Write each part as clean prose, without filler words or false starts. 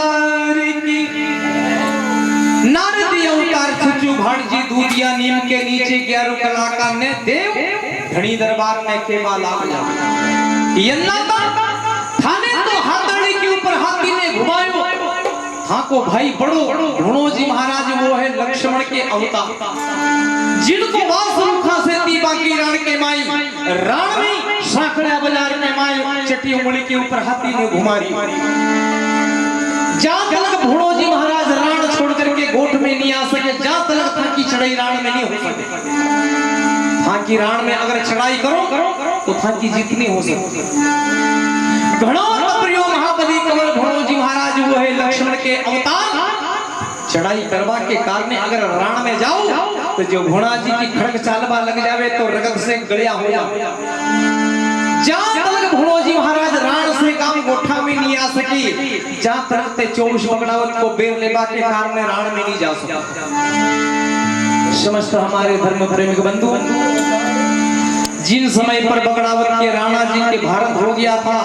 दरबार की नारद अवतार छुचू भाड़जी दूधिया नीम के नीचे 11 कलाकार ने देव धनी दरबार में केवा लावला थाने तो हाथड़ी के ऊपर हाथी ने घुमायो हाँ को भाई बड़ो ढूंढो जी महाराज वो है लक्ष्मण के अवतार जिनको वास रुखा से ती बाकी रण के माई रण में साखड़ा बाजार में माई चटी उंगली के ऊपर हाथी ने घुमारी जहां तक ढूंढो जी महाराज रण छोड़ करके गोठ में नहीं आ सके जहां तक था की चढ़ाई रण में नहीं हो सके था की रण में अगर चढ़ाई करो तो था की जितनी हो सके घणो प्रियो महाबली कंवर ढूंढो जी महाराज वो है लक्ष्मण के अवतार चढ़ाई करवा के कारण अगर रण में जाओ तो जो घोड़ा जी की खड़ग चालवा लग जावे तो रगत से गलिया हो जाए जहां तक घोड़ो जी महाराज रण से काम गोठा में नहीं आ सकी जहां तक ते 24 बगड़ावत को बेर लेवा के कारण रण में नहीं जा सका समस्त हमारे धर्म प्रेमिक बंधु जिन समय पर बगड़ावत के राणा जी के भारत हो गया था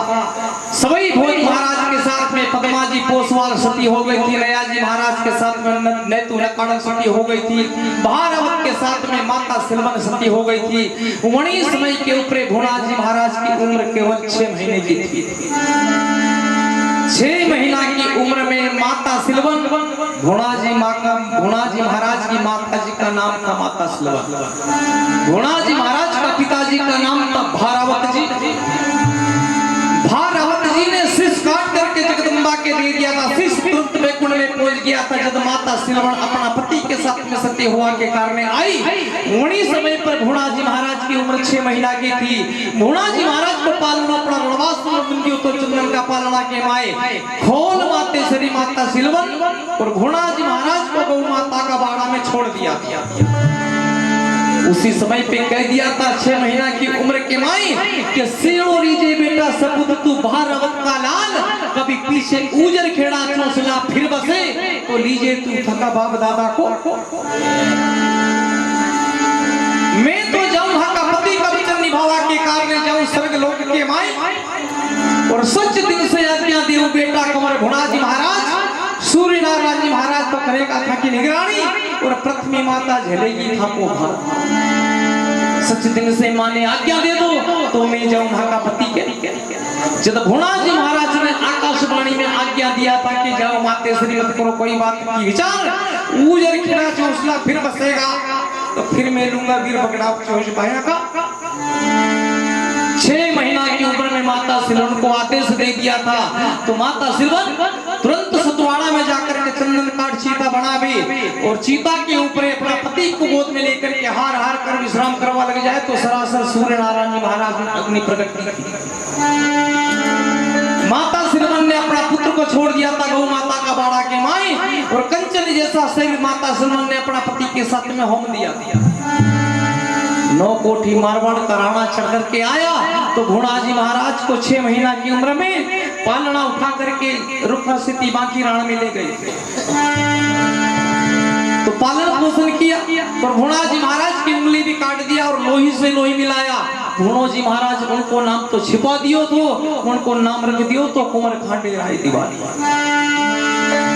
सभी भोज महाराज के साथ में पद्मा जी पोसवाल सती हो गई थी नया जी महाराज के साथ में नेतु नकाणन सती हो गई थी भारावत के साथ में माता सिलवन सती हो गई थी वही समय के ऊपर भोला जी महाराज की उम्र केवल 6 महीने की थी 6 महीना की उम्र में माता सिलवन भोला जी महाराज की माता जी का नाम था माता सिलवन भोला जी महाराज का पिताजी का नाम था भारावत जी ने शीश काट करके जगदम्बा के दे दिया था शीश तुरंत में कुंड में पहुंच गया था जब माता सिलवन अपना पति के साथ में सती हुआ के कारण आई वही समय पर भोला जी महाराज की उम्र 6 महीना की थी भोला जी महाराज को पालना अपना रणवास तो चंदन का पालना के माए खोल माते श्री माता सिलवन और भोला जी महाराज को गौ माता का बाड़ा में छोड़ दिया उसी समय पे कह दिया था 6 महीना की उम्र के माई कि सेणो रीजे बेटा सपूत तू भारावत का लाल कभी पीछे ऊजर खेड़ा चौसला फिर बसे तो लीजे तू थका बाप दादा को मैं तो जाऊं का पति का वचन निभावा के कारण जाऊं स्वर्ग लोक के माई और सच दिन से आज्ञा देव बेटा कंवर भोला जी महाराज सूर्य नारायण जी महाराज तो करेगा था की निगरानी और पृथ्वी माता झेलेगी था को सच दिन से माने आज्ञा दे दो तो मैं जाऊं का पति के जब भोला जी महाराज ने आकाशवाणी में आज्ञा दिया था कि जाओ माते श्री मत करो कोई बात की विचार ऊजर खिड़ा चौसला फिर बसेगा तो फिर मैं लूंगा वीर बगड़ा चौस पाया का 6 महीना की उम्र में माता सिलवन को आदेश दे दिया था तो माता सिलवन तुरंत सतवाड़ा में जाकर के चंदन काट चीता बनावे और चीता के ऊपर अपना पति को गोद में लेकर के हार हार कर विश्राम करवा लग जाए तो सरासर सूर्य नारायण जी महाराज ने अग्नि प्रकट की माता सिलवन ने अपना पुत्र को छोड़ दिया था गौ माता का बाड़ा के माई और कंचन जैसा शरीर माता सिलवन ने अपना पति के साथ में होम दिया 9 कोठी मारवाड़ का राणा चढ़ करके आया तो भोला जी महाराज को 6 महीना की उम्र में पालना उठा करके रुखा स्थिति बाकी रण में ले गए तो पालन पोषण किया और भोला जी महाराज की उंगली भी काट दिया और लोही से लोही मिलाया भोला जी महाराज उनको नाम तो छिपा दियो तो उनको नाम रख दियो तो कुंवर खांडे राय दिवाली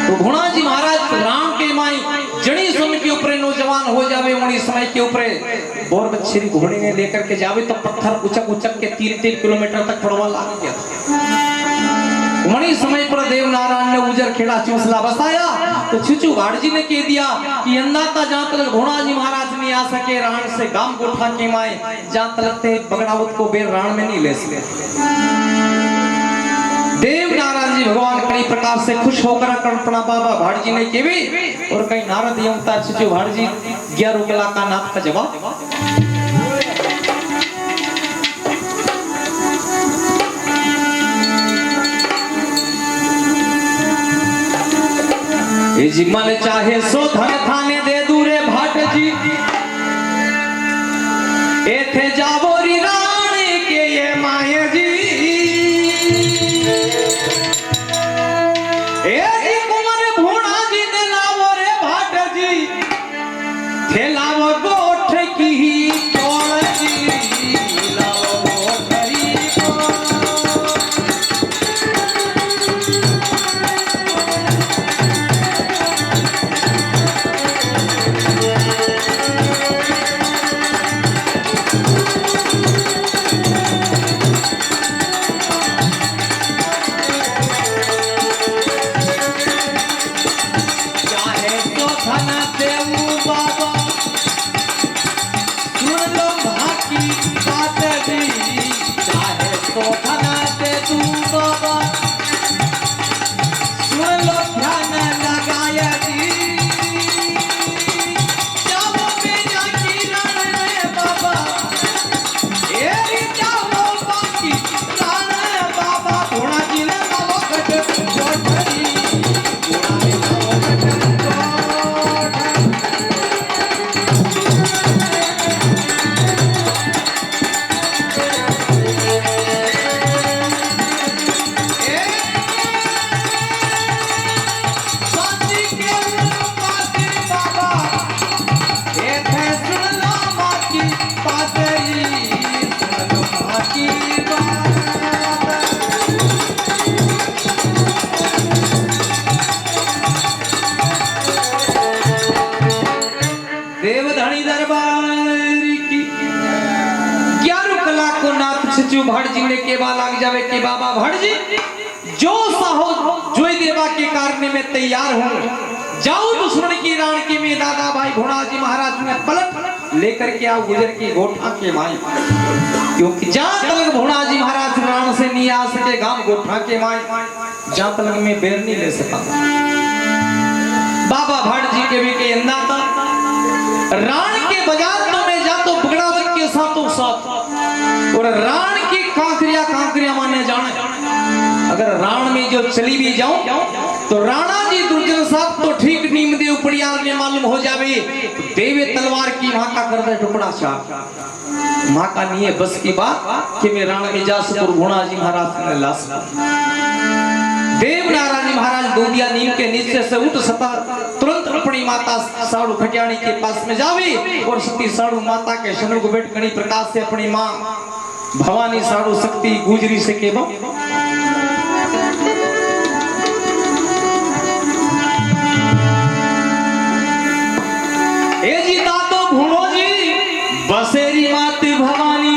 तो भोला जी महाराज राम के माई जड़ी समय के ऊपर नौजवान हो जावे उड़ी समय के ऊपर बोर बच्चे घोड़े ने लेकर के जावे तो पत्थर उचक उचक के 3-3 किलोमीटर तक पड़वा लाग गया वही समय पर देव नारायण ने उजर खेड़ा चौसला बसाया तो छुचू भाड़जी ने कह दिया कि अन्नाता जहां तक भोला जी महाराज नहीं आ सके राण से गांव गोठा के माए जहां तक थे बगड़ावत को बेर राण में नहीं ले सके देव नारायण जी भगवान कई प्रकार से खुश होकर कल्पना बाबा भाड़जी ने केवी और कई नारद यमता छुचू भाड़जी 11 कला का नाथ का जवाब जिमल चाहे सो धन थाने दे दूरे भाट जी एथे जावो री रानी के ये माये जी ए जी कुंवर भोला जी ने लावो रे भाट जी थे लावो गोठ की तोड़ जी लावो गोठरी सचू भटजी ने केवा लाग जावे कि बाबा भटजी जो साहो जोई देवा के कारण में तैयार हूं जाओ दुश्मन की राण के में दादा भाई भोणा जी महाराज ने पलट लेकर के आओ गुजर की गोठा के माई क्योंकि जहां तक भोणा जी महाराज राण से नहीं आ सके गांव गोठा के माई जहां तक में बेर नहीं ले सका बाबा भटजी के भी के अंदाता राण के बाजार में जा तो बगड़ावत के साथों साथ और राण की कांकरिया माने जाने अगर राण में जो चली भी जाऊं तो राणा जी दुर्जन साहब तो ठीक नीम दे उपड़ियार में मालूम हो जावे देवे तलवार की मां का कर दे टुकड़ा साहब मां का नहीं है बस की बात कि मैं राणा के जासपुर भोणा जी महाराज ने लाश देव नारायण महाराज दूधिया नीम के नीचे से उठ सता तुरंत अपनी माता साड़ू खटियाणी के पास में जावे और सती साड़ू माता के शरण को बैठ कणी प्रकाश से अपनी मां भवानी साड़ू शक्ति गुजरी से केबो ए जी दातो भूलो जी बसेरी मात भवानी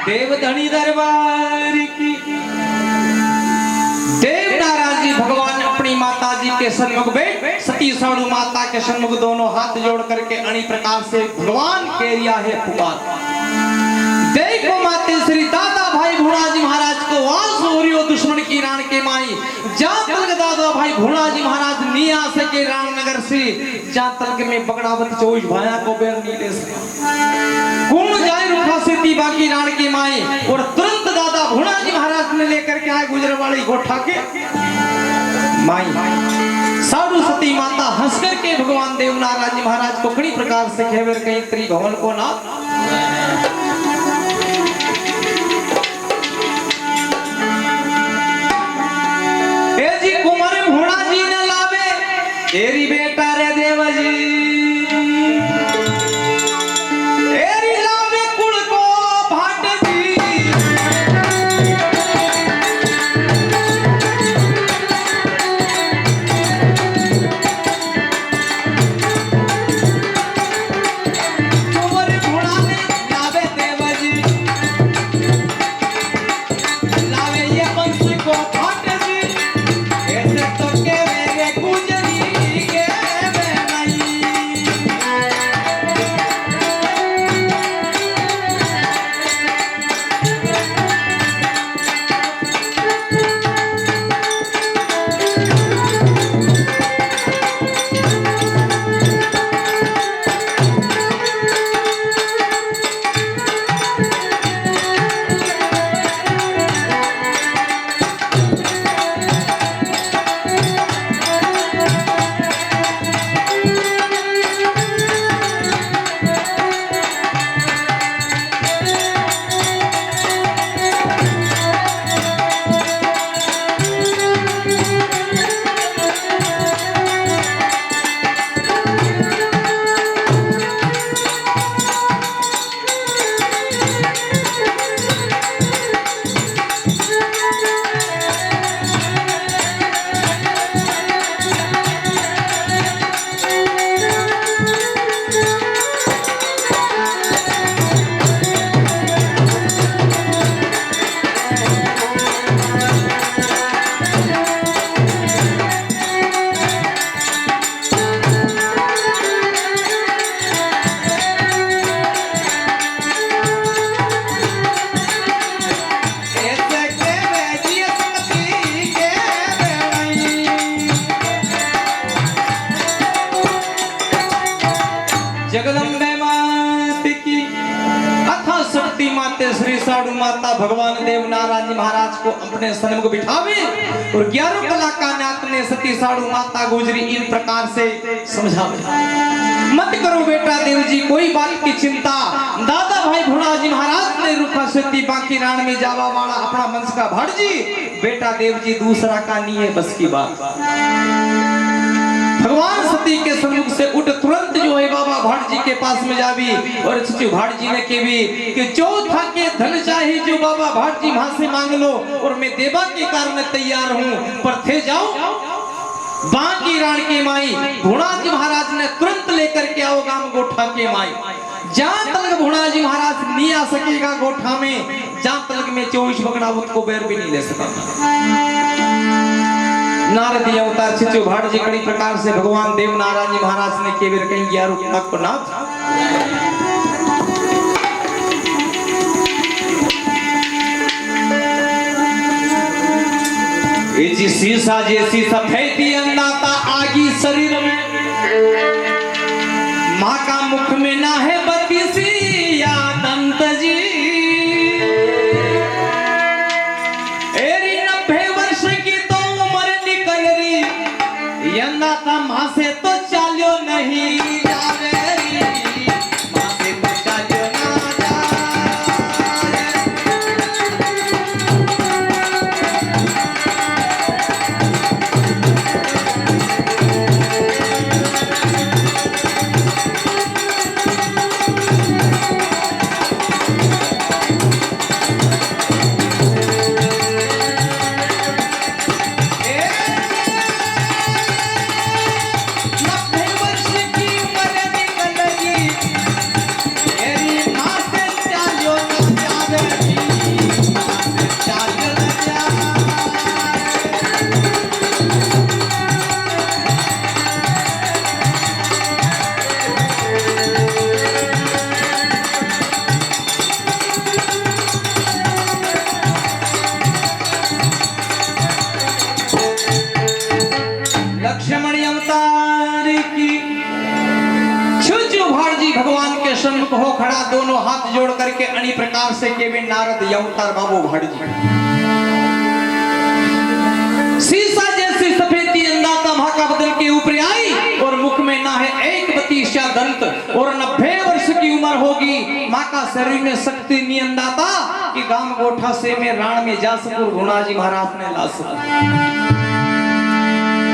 देवधनी दरबार की देव नारायण जी भगवान अपनी माता जी के सन्मुख बैठ सती साड़ू माता के सन्मुख दोनों हाथ जोड़ करके अणी प्रकार से भगवान के रिया है पुकार देखो माते श्री दादा भाई भोणा जी महाराज को वास हो रही हो दुश्मन की राण के माई जहां तक दादा भाई भोणा जी महाराज नहीं आ सके रामनगर से जहां तक में बगड़ावत 24 भाया को बेर नहीं ले सका कौन जाए रुखा से ती बाकी राण की माई और तुरंत दादा भोणा जी महाराज ने लेकर के आए गुजरवाड़ी गोठा के माई साधु सती माता हंस करके भगवान देव नारायण जी महाराज को कई प्रकार से खेवर कहीं त्रिभुवन को ना तेरी बेटा रे देव जी तेरी लावे कुल को भाट जी कुंवर घोड़ा ने लावे जगदम्बे माते की अथा शक्ति माते श्री साधु माता भगवान देव नारायण जी महाराज को अपने सन्मुख बिठावे और 11 कला का नाथ ने सती साधु माता गुजरी इन प्रकार से समझावे। मत करो बेटा देव जी कोई बात की चिंता, दादा भाई भोला जी महाराज ने रुखा सती बाकी राण में जावा वाला अपना वंश का भट जी, बेटा देव जी दूसरा का नहीं है बस की बात। भगवान सती के सन्मुख से उठ तुरंत जो है बाबा भाट जी के पास में जावी और सचिव भाट जी ने के भी कि जो था के धन चाहिए जो बाबा भाट जी वहां से मांग लो और मैं देवा के कारण तैयार हूँ, पर थे जाओ बाकी राण के माई भोला जी महाराज ने तुरंत लेकर के आओ गांव गोठा के माई। जहां तक भोला जी महाराज नहीं आ सकेगा गोठा में, जहां तक में 24 बगड़ावत को बैर भी नहीं ले सका। नारद अवतार सचिव भाट जी कड़ी प्रकार से भगवान देव नारायण जी महाराज ने केवल कहीं 11 तक को नाथ जी शीशा जैसी सफेदी अंदाता आगी शरीर में, माँ का मुख में ना है बत्तीसी या दंत जी, एरी 90 वर्ष की तो उम्र निकल रही, अंदाता माँ से तो चालो नहीं जावे। भगवान के सन्मुख हो खड़ा, दोनों हाथ जोड़ करके अनी प्रकार से केवे नारद अवतार बाबू भाट जी शीशा जैसी सफेदी अंदाता माँ का बदल के ऊपर आई और मुख में ना है एक बत्तीसा दंत और 90 वर्ष की उम्र होगी। माँ का शरीर में शक्ति नहीं अंदाता कि गांव गोठा से में राण में जा सकूं भोला जी महाराज ने ला सका।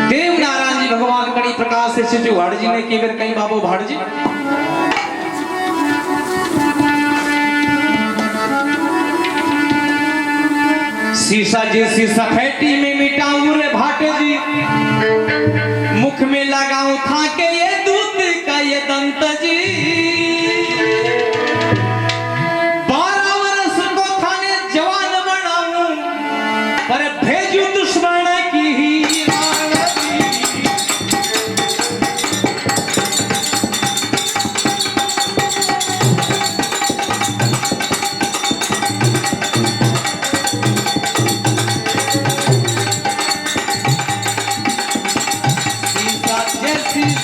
देव नारायण जी भगवान कड़ी प्रकार से सचिव भाट जी ने केवल कहीं बाबू भाट जी शीशा जैसी सफेदी में मिटाऊं रे भाट जी, मुख में लगाऊं था के ये दूध का ये दंत जी, 12 वर्ष को थाने जवान बनाऊं पर भेजू दुश्मन की ही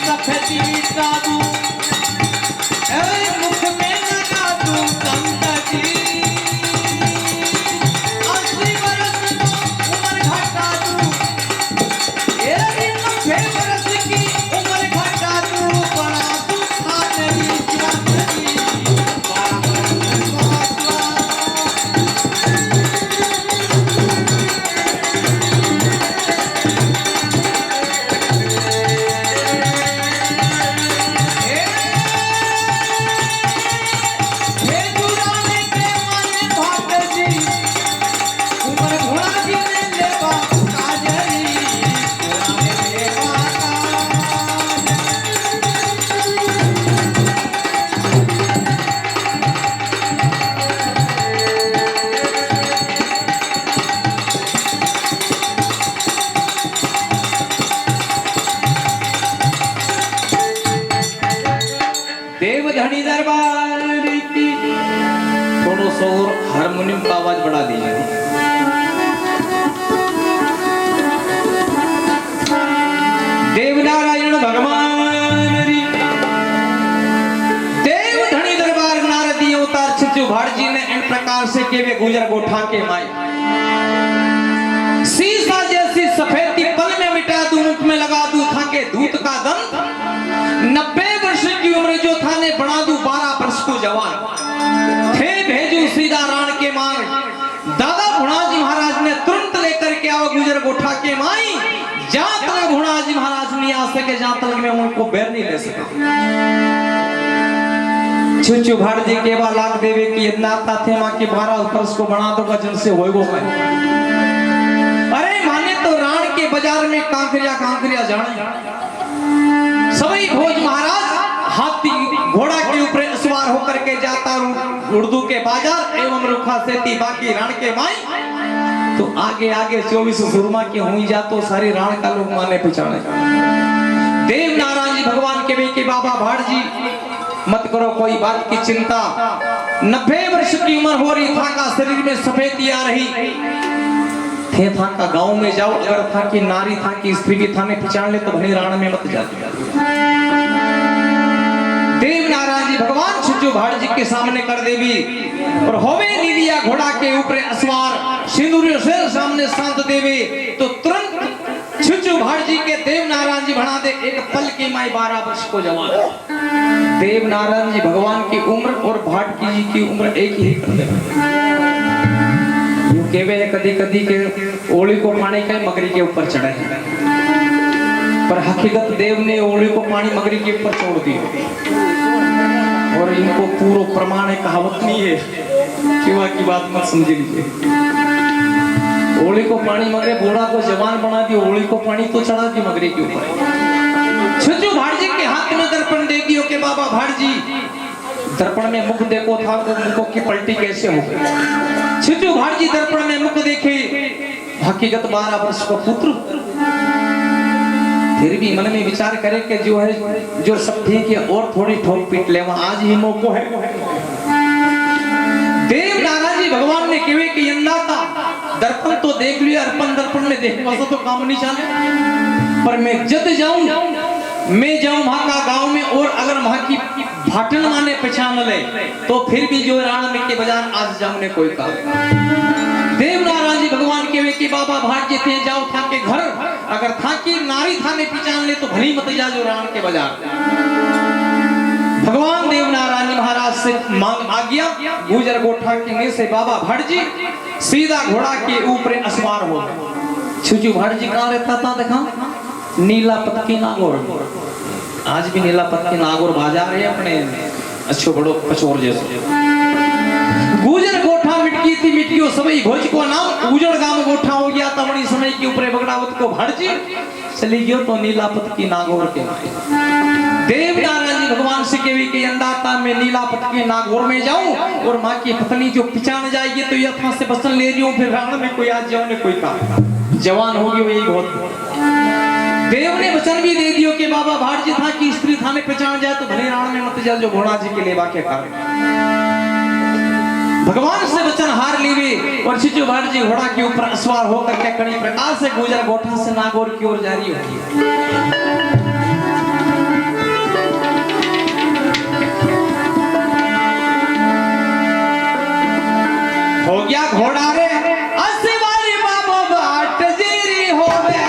सफेदी साधु आवाज बढ़ा दीजिए। देवनारायण भगवान री देव धनी दरबार नारदी अवतार छिचु भाड़जी ने इन प्रकार से केवे गुजर गोठा के माई सीसा जैसी सफेदी पल में मिटा दूं, मुख में लगा दूं था के दूत का दंत। 90 वर्ष की उम्र जो था ने बना दूं 12 वर्ष को जवान। थे भेजू सीधा राण के मांग, दादा भुणाजी महाराज ने तुरंत लेकर के आओ गुजर गोठा के माई। जहां तक भुणाजी महाराज नहीं आ सके, जहां तक में उनको बैर नहीं ले सके। छुचु भाड़जी के बा लाख देवे की नाता थे मां के 12 वर्ष को बना दो वजन से होएगो मैं। अरे माने तो राण के बाजार में कांकरिया जाने सभी भोज महाराज हाथी घोड़ा के ऊपर सवार होकर के जाता उर्दू के बाजार एवं रुखा से बाकी राण के माई। तो आगे 24 सुरमा की हुई जा तो सारी राण का लोग माने पहचाने। देव नारायण जी भगवान के भी बाबा भाड़जी मत करो कोई बात की चिंता। 90 वर्ष की उम्र हो रही था का शरीर में सफेदी आ रही थे था का गांव में जाओ, अगर था कि नारी था कि स्त्री भी था ने पहचान ले तो भले राण में मत जाती। देव नारायण जी भगवान छुचु भाड़जी के सामने कर देवी और होवे नीलिया घोड़ा के ऊपर असवार सिंदूर से सामने शांत देवे। तो तुरंत छुचु भाड़जी के देव नारायण जी बना दे एक पल की माई 12 वर्ष को जवान। देव नारायण जी भगवान की उम्र और भाटकी जी की उम्र एक ही कर दे। केवे कदी कदी के ओली को पानी के मगरी के ऊपर चढ़े हैं, पर हकीकत देव ने ओली को पानी मगरी के ऊपर छोड़ दिया। और इनको पूरा प्रमाण है, कहावत नहीं है कि वह की बात मत समझ लीजिए। ओली को पानी मगरे बूढ़ा को जवान बना दी, ओली को पानी तो चढ़ा दी मगरी के ऊपर। छुचु भाड़जी के हाथ में दर्पण दे दियो के बाबा भाड़जी दर्पण में मुख देखो था तो मुखों की पलटी कैसे हो गई। छुचु भाड़जी दर्पण में मुख देखे, हकीकत 12 वर्ष का पुत्र। फिर भी मन में विचार करे कि जो है जो सब ठीक है और थोड़ी ठोक पीट ले, वहां आज ही मौको है। देव नारायण जी भगवान ने केवे कि अन्नाता दर्पण तो देख लिया, अर्पण दर्पण में देख पासा तो काम नहीं चले। पर मैं जब जाऊं वहां का गांव में और अगर वहां की भाटन माने पहचान ले तो फिर भी जो राणा में के बाजार आज जाऊं ने कोई कहा। देव नारायण जी भगवान के वे कि बाबा भाट थे जाओ था के घर, अगर था कि नारी था ने पहचान ले तो भली मत जा जो राण के बाजार। भगवान देव नारायण जी महाराज से मांग आ गया गुजर गोठा के में से बाबा भाट जी सीधा घोड़ा के ऊपर असवार हो। छुचु भाट जी कहां रहता था देखा, नीलापत की नागौर। आज भी नीलापत की नागौर बाजार है अपने अच्छो बड़ो पचोर जैसे। गुजर गोठा मिटकी थी मिट्टियों सभी भोज को नाम उजड़ गांव गोठा हो गया तमड़ी समय के ऊपर बगड़ावत को भाड़जी चली गयो तो नीलापत की नागौर के देव नारायण जी भगवान से केवी के अंदाता में नीलापत के नागौर में जाऊं और मां की पत्नी जो पहचान जाएगी तो यथा से बसन ले रही हूं, फिर राण में कोई आज जाओ ने कोई काम जवान होगी वही बहुत। देव ने वचन भी दे दियो कि बाबा भाट जी था कि स्त्री थाने पहचान जाए तो भले राण में मत जा जो घोड़ा जी के लेवा के कारण। भगवान से वचन हार लीवे और छुचु भाट जी घोड़ा के ऊपर सवार होकर के कड़ी प्रकार से गुजर गोठा से नागौर की ओर जारी होगी। हो गया घोड़ा रे असवारी बाबा भाट जीरी हो गया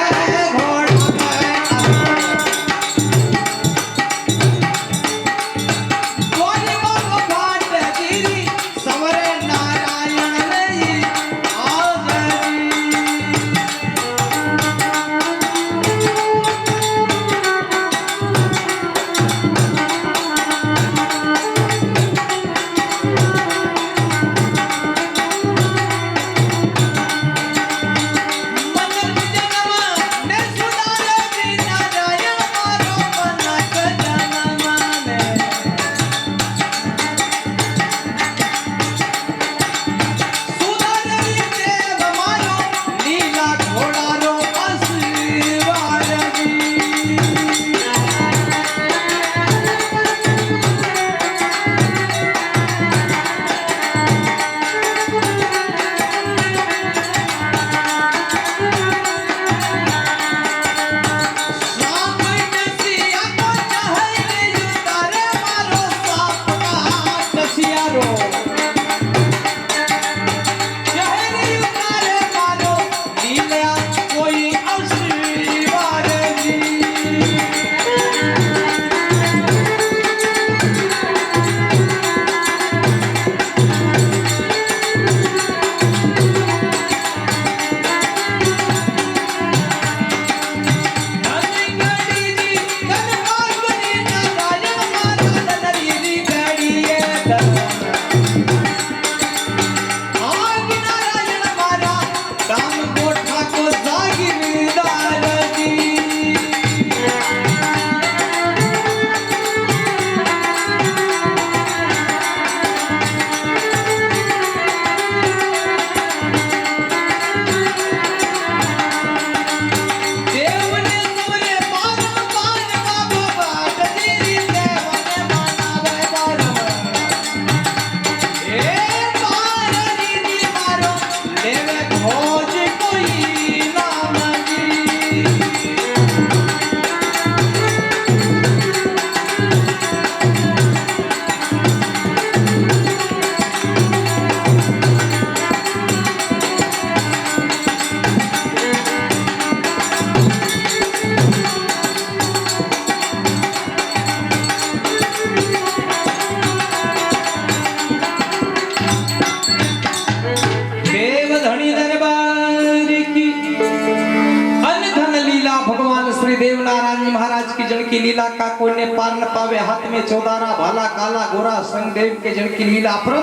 की लीला का कोई ने पार न पावे, हाथ में चौदारा भाला काला गोरा संग देव के जन की लीला पर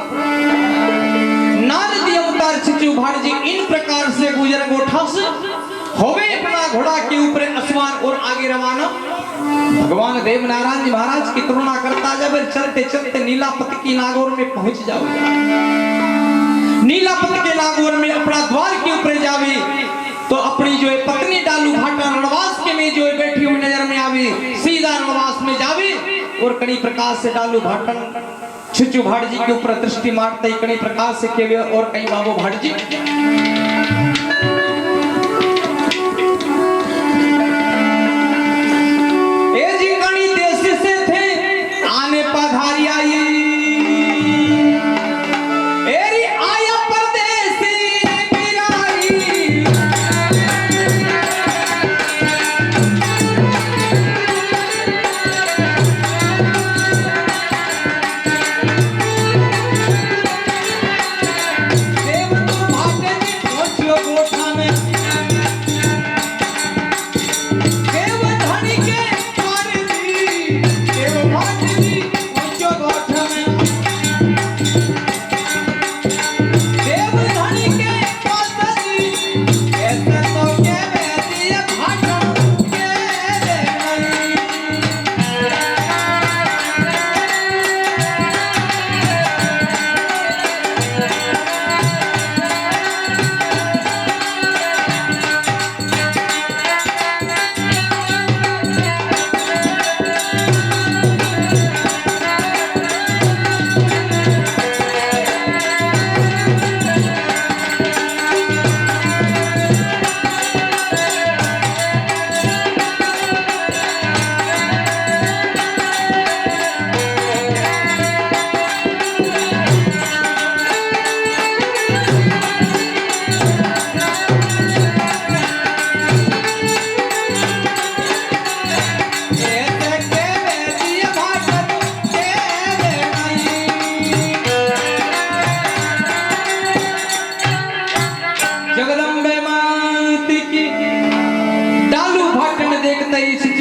नारद अवतार छिचू भाट जी इन प्रकार से गुजर गोठा से होवे अपना घोड़ा के ऊपर आसमान और आगे रवाना। भगवान देव नारायण जी महाराज की करुणा करता जब चलते चलते नीलापत की नागौर में पहुंच जाओ। नीलापत के नागौर में अपना द्वार के ऊपर जावे तो अपनी जो है पत्नी डालू भाटा रणवास के में जो है बैठी हुई नजर में आवे, सीधा रणवास में जावे और कड़ी प्रकार से डालू भाटन छिचू भाट जी के ऊपर दृष्टि मारते कड़ी प्रकार से केवे और कई बाबू भाट जी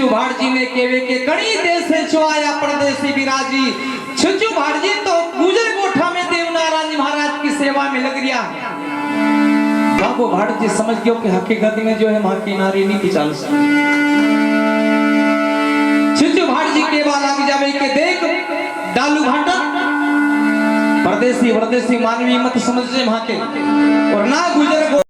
भाट जी ने केवे के कड़ी देश से छुआया परदेसी विराजी। छिचू भाट जी तो गुजर गोठा में देव नारायण जी महाराज की सेवा में लग गया। बाबू भाट जी समझ गयो कि हकीकत में जो है मां की नारी नहीं की चाल से। छिचू भाट जी के बाद आगे जावे के देख डालू भाटा परदेसी मानवी मत समझ से मां के और ना गुजर